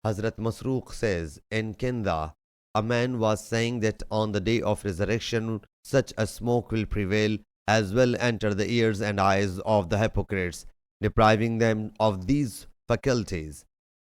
Hazrat Masruq says, in Kinda, a man was saying that on the day of resurrection, such a smoke will prevail as well enter the ears and eyes of the hypocrites, depriving them of these faculties,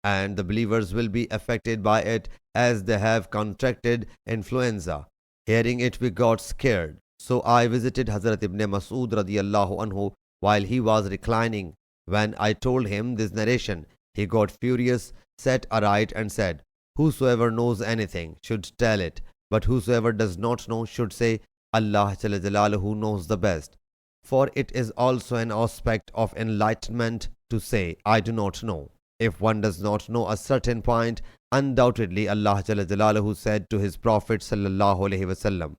and the believers will be affected by it as they have contracted influenza. Hearing it, we got scared. So I visited Hazrat Ibn Masud radiallahu anhu while he was reclining. When I told him this narration, he got furious, sat aright, and said, whosoever knows anything should tell it, but whosoever does not know should say, Allah Jalla Jalaluhu knows the best. For it is also an aspect of enlightenment to say, I do not know. If one does not know a certain point, undoubtedly Allah Jalla Jalaluhu said to his Prophet Sallallahu Alaihi Wasallam,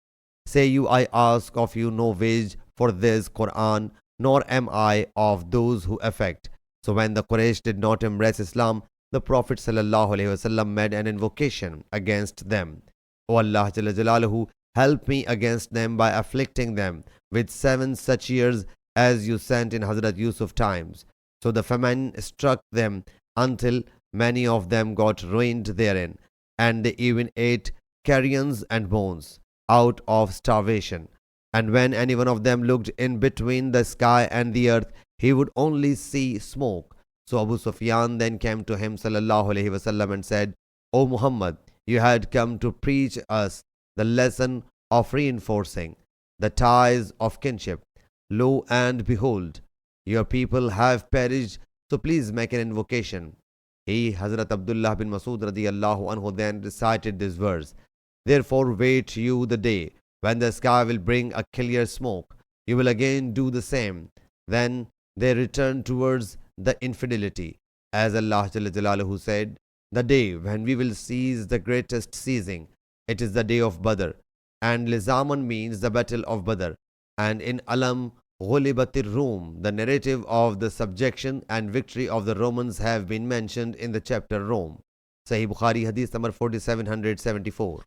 say you, I ask of you no wage for this Quran, nor am I of those who affect. So when the Quraysh did not embrace Islam, the Prophet Sallallahu Alaihi Wasallam made an invocation against them. O Allah Jalla Jalaluhu, help me against them by afflicting them with 7 such years as you sent in Hazrat Yusuf times. So the famine struck them until many of them got ruined therein, and they even ate carrions and bones out of starvation. And when any one of them looked in between the sky and the earth, he would only see smoke. So Abu Sufyan then came to him sallallahu alaihi wasallam and said, O Muhammad, you had come to preach us the lesson of reinforcing the ties of kinship. Lo and behold, your people have perished, so please make an invocation. He, Hazrat Abdullah bin Masud radiallahu anhu, then recited this verse, therefore wait you the day when the sky will bring a clear smoke. You will again do the same. Then they return towards the infidelity. As Allah Jalla Jalaluhu said, the day when we will seize the greatest seizing. It is the day of Badr. And Lizaman means the battle of Badr. And in Alam Ghulibatir Rum, the narrative of the subjection and victory of the Romans have been mentioned in the chapter Rome. Sahih Bukhari Hadith number 4774.